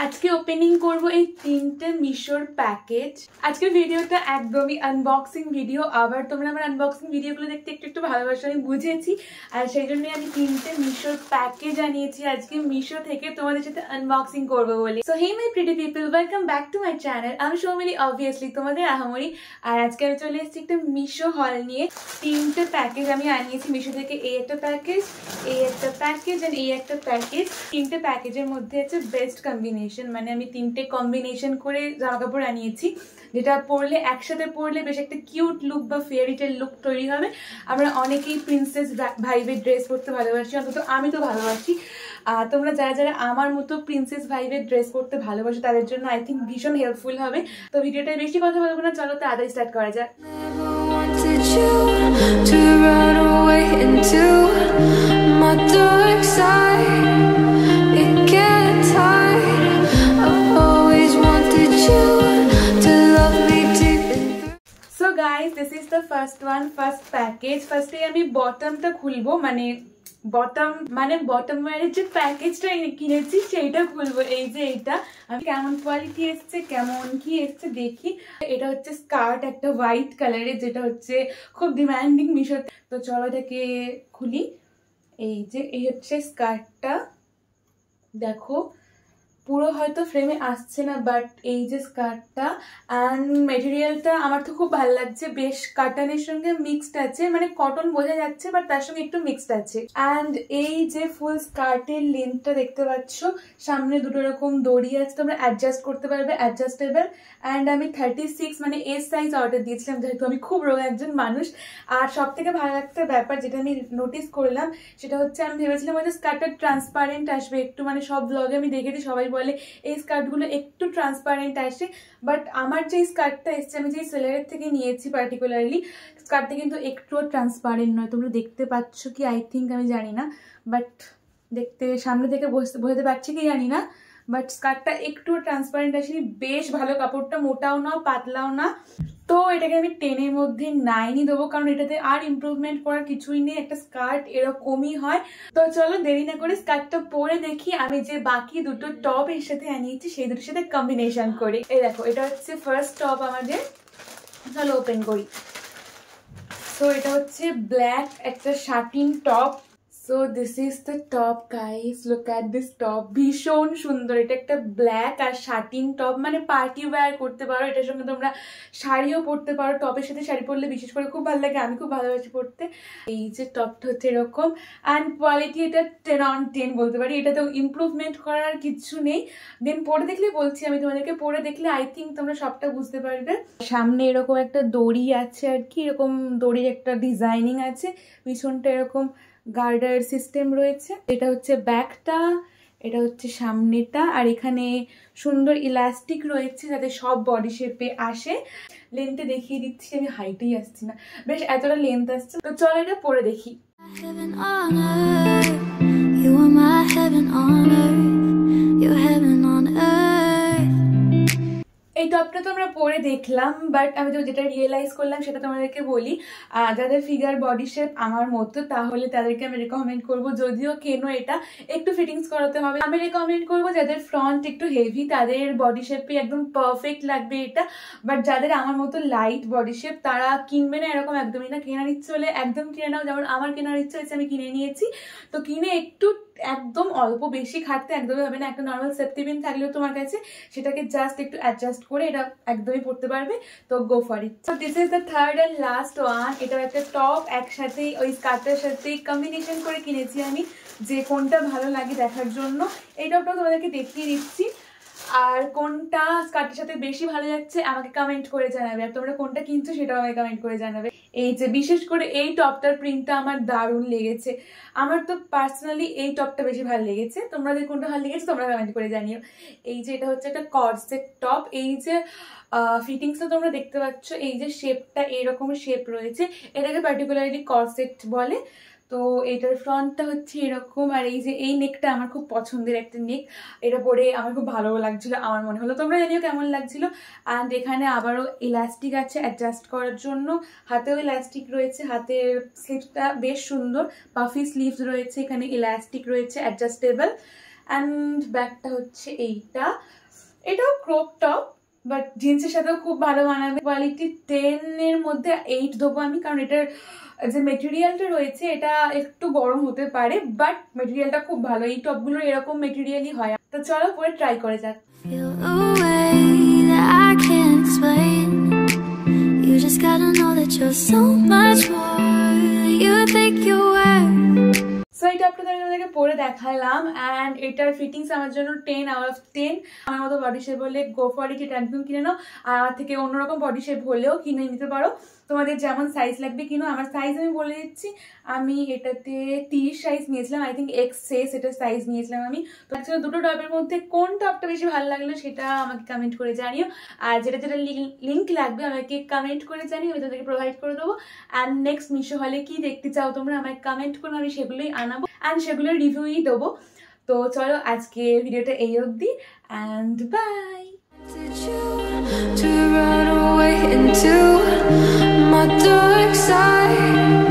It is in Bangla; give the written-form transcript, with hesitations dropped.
আজকে ওপেনিং করব এই তিনটে মিশোর প্যাকেজ। আজকের ভিডিওটা একদমই আনবক্সিং ভিডিও। আবার তোমরা আমার আনবক্সিং ভিডিওগুলো দেখতে একটু ভালোবাসো, আমি বুঝেছি। আর সেই জন্যই আমি তিনটে মিশোর প্যাকেজ আনিয়েছি আজকে মিশো থেকে তোমাদের সাথে আনবক্সিং করবো বলে। So hey my pretty people, welcome back to my channel. আমি সৌমিলি, অবভিয়াসলি তোমাদের আহামরি। আর আজকে আমি চলে এসেছি একটা মিশো হল নিয়ে। তিনটে প্যাকেজ আমি আনিয়েছি মিশো থেকে। এই একটা প্যাকেজ, এই একটা প্যাকেজ এন্ড এই একটা প্যাকেজ। তিনটে প্যাকেজের মধ্যে আছে বেস্ট কম্বিনেশন, মানে আমি তিনটে কম্বিনেশন করে জামা কাপড় আনিয়েছি, যেটা পরলে একসাথে পরলে বেশ একটা কিউট লুক বা ফেয়ারিটেল লুক তৈরি হবে। আমরা অনেকেই প্রিন্সেস ভাইবের ড্রেস পরতে ভালোবাসি, অন্তত আমি তো ভালোবাসি। তোমরা যারা যারা আমার মতো প্রিন্সেস ভাইবের ড্রেস পরতে ভালোবাসো তাদের জন্য আই থিঙ্ক ভীষণ হেল্পফুল হবে। তো ভিডিওটা বেশি কথা বলবো না, চলো তাড়াতাড়ি স্টার্ট করা যাক। To run away into my dark side, it gets hard. I've always wanted you to love me deep inside. So guys, this is the first one, first package. Firstly আমি বটমটা খুলবো, মানে বটম ওয়্যারের যে প্যাকেজটা কিনেছি সেইটা খুলবো। এই যে এইটা আমি কেমন কোয়ালিটি এসছে, কেমন কি এসছে দেখি। এটা হচ্ছে স্কার্ট, একটা হোয়াইট কালারের, যেটা হচ্ছে খুব ডিমান্ডিং মিশো। তো চলো এটাকে খুলি। এই যে এই হচ্ছে স্কার্টটা, দেখো পুরো হয়তো ফ্রেমে আসছে না, বাট এই যে স্কার্টটা অ্যান্ড মেটেরিয়ালটা আমার তো খুব ভালো লাগছে। বেশ কাটনের সঙ্গে মিক্সড আছে, মানে কটন বোঝা যাচ্ছে বাট তার সঙ্গে একটু মিক্সড আছে। অ্যান্ড এই যে ফুল স্কার্টের লেন্থটা দেখতে পাচ্ছ, সামনে দুটো রকম দড়ি আছে, তোমরা অ্যাডজাস্ট করতে পারবে, অ্যাডজাস্টেবল। অ্যান্ড আমি 36 মানে এস সাইজ অর্ডার দিয়েছিলাম, যেহেতু আমি খুব রোগা একজন মানুষ। আর সব থেকে ভালো একটা ব্যাপার যেটা আমি নোটিস করলাম সেটা হচ্ছে, আমি ভেবেছিলাম হয়তো স্কার্টটা ট্রান্সপারেন্ট আসবে একটু, মানে সব ব্লগে আমি দেখেছি সবাই বলে এই স্কার্টগুলো একটু ট্রান্সপারেন্ট আসে, বাট আমার যে স্কার্টটা এসছে, আমি যে সেলারের থেকে নিয়েছি পার্টিকুলারলি, স্কার্টটা কিন্তু একটুও ট্রান্সপারেন্ট নয়। তোমরা দেখতে পাচ্ছ কি আই থিঙ্ক, আমি জানি না, বাট দেখতে সামনে থেকে বোঝাতে পারছি কি জানি না, বাট স্কার্টটা একটুও ট্রান্সপারেন্ট আসেনি। বেশ ভালো কাপড়টা, মোটাও না পাতলাও না। তো এটাকে আমি 10-এর মধ্যে 9ই দেবো, কারণ এটাতে আর ইমপ্রুভমেন্ট করার কিছুই নেই, একটা স্কার্ট এরকমই হয়। তো চলো দেরি না করে স্কার্টটা পরে দেখি আমি যে বাকি দুটো টপ এর সাথে আনিয়েছি সেই দুটোর সাথে কম্বিনেশন করি। এই দেখো এটা হচ্ছে ফার্স্ট টপ আমাদের, চলো ওপেন করি। সো এটা হচ্ছে ব্ল্যাক একটা satin top. So this is the top guys, look at this top, ভীষণ সুন্দর। এটা একটা ব্ল্যাক আর শার্টিন টপ, মানে পার্টি ওয়্যার করতে পারো, এটার সঙ্গে তোমরা শাড়িও পরতে পারো। টপের সাথে শাড়ি পরলে বিশেষ করে খুব ভালো লাগে, আমি খুব ভালোবাসি পরতে। এই যে টপটা হচ্ছে এরকম, অ্যান্ড কোয়ালিটি এটা 10 on 10 বলতে পারি, এটাতেও ইমপ্রুভমেন্ট করার কিছু নেই। দেন পরে দেখলে বলছি আমি তোমাদেরকে, পরে দেখলে আই থিঙ্ক তোমরা সবটা বুঝতে পারবে। সামনে এরকম একটা দড়ি আছে আর কি, এরকম দড়ির একটা ডিজাইনিং আছে, পিছনটা এরকম গার্ডার সিস্টেম রয়েছে। এটা হচ্ছে ব্যাকটা, এটা হচ্ছে সামনেটা, আর এখানে সুন্দর ইলাস্টিক রয়েছে যাতে সব বডি শেপে আসে। লেন্থে দেখিয়ে দিচ্ছি, আমি হাইটেই আসছি না, বেশ এতটা লেন্থ আসছে। তো চলো এটা পরে দেখি। এই টপটা তো আমরা পরে দেখলাম, বাট আমি তো যেটা রিয়েলাইজ করলাম সেটা তোমাদেরকে বলি। যাদের ফিগার বডি শেপ আমার মতো, তাহলে তাদেরকে আমি রেকমেন্ড করবো, যদিও কেনো এটা একটু ফিটিংস করাতে হবে। আমি রেকমেন্ড করবো যাদের ফ্রন্ট একটু হেভি, তাদের বডি শেপে একদম পারফেক্ট লাগবে এটা। বাট যাদের আমার মতো লাইট বডি শেপ, তারা কিনবে না এরকম একদমই না। কেনার ইচ্ছে হলে একদম কিনে নাও, যেমন আমার কেনার ইচ্ছে হয়েছে, আমি কিনে নিয়েছি। তো কিনে একটু একদম অল্প বেশি খাটতে একদমই হবে না। একটা নর্মাল সেফটি পিন থাকলেও তোমার কাছে, সেটাকে জাস্ট একটু অ্যাডজাস্ট করে এটা একদমই পড়তে পারবে। তো go for it. So this is the third and last one. এটাও একটা টপ, একসাথেই ওই স্কার্টের সাথে কম্বিনেশন করে কিনেছি আমি, যে কোনটা ভালো লাগে দেখার জন্য। এই টপটাও তোমাদেরকে দেখিয়ে দিচ্ছি। আর কোনটা স্কার্টের সাথে বেশি ভালো যাচ্ছে আমাকে কমেন্ট করে জানাবে, আর তোমরা কোনটা কিনছো সেটাও আমাকে কমেন্ট করে জানাবে। এই যে বিশেষ করে এই টপটার প্রিন্টটা আমার দারুণ লেগেছে। আমার তো পার্সোনালি এই টপটা বেশি ভালো লেগেছে, তোমাদের কোনটা ভালো লেগেছে তোমরা কমেন্ট করে জানিও। এই যে এটা হচ্ছে একটা কর্সেট টপ। এই যে ফিটিংসটা তোমরা দেখতে পাচ্ছ, এই যে শেপটা এরকম শেপ রয়েছে, এটাকে পার্টিকুলারলি কর্সেট বলে। তো এটার ফ্রন্টটা হচ্ছে এরকম, আর এই যে এই নেকটা আমার খুব পছন্দের একটা নেক, এটা পরে আমার খুব ভালো লাগছিল, আমার মনে হলো। তোমরা জানিও কেমন লাগছিল। অ্যান্ড এখানে আবারও ইলাস্টিক আছে অ্যাডজাস্ট করার জন্য, হাতেও ইলাস্টিক রয়েছে, হাতের স্লিভসটা বেশ সুন্দর, পাফি স্লিভস রয়েছে, এখানে ইলাস্টিক রয়েছে অ্যাডজাস্টেবল। অ্যান্ড ব্যাগটা হচ্ছে এটাও ক্রপ টপ, বাট জিন্সের সাথেও খুব ভালো মানাবে। কোয়ালিটি 10 এর মধ্যে 8 দেবো আমি, কারণ এটার যে মেটেরিয়ালটা রয়েছে এটা একটু গরম হতে পারে, বাট মেটেরিয়ালটা খুব ভালো। এই টপগুলোর এরকম মেটেরিয়ালই হয়। তো চলো পরে ট্রাই করে যাক। সো এই টপটা তোমাদেরকে পরে দেখালাম, অ্যান্ড এটার ফিটিংস আমার জন্য 10 out of 10। আমার মতো বডি শেপ হলে গো ফর ইট, এটা একদম কিনে নাও। আর আমার থেকে অন্যরকম বডি শেপ হলেও কিনে নিতে পারো, তোমাদের যেমন সাইজ লাগবে কিনো। আমার সাইজ আমি বলে দিচ্ছি, আমি এটাতে 30 সাইজ নিয়েছিলাম, আই থিঙ্ক এক্সএস এটার সাইজ নিয়েছিলাম আমি। তো অ্যাকচুয়ালি দুটো টপের মধ্যে কোন টপটা বেশি ভালো লাগলো সেটা আমাকে কমেন্ট করে জানিও, আর যেটা লিঙ্ক লাগবে আমাকে কমেন্ট করে জানিও, আমি তাদেরকে প্রোভাইড করে দেবো। অ্যান্ড নেক্সট মিশো হলে কি দেখতে চাও তোমরা আমাকে কমেন্ট করো, আমি সেগুলোই আনাবো অ্যান্ড সেগুলোর রিভিউই দেবো। তো চলো আজকে ভিডিওটা এই অবধি, and bye. To run away into my dark side.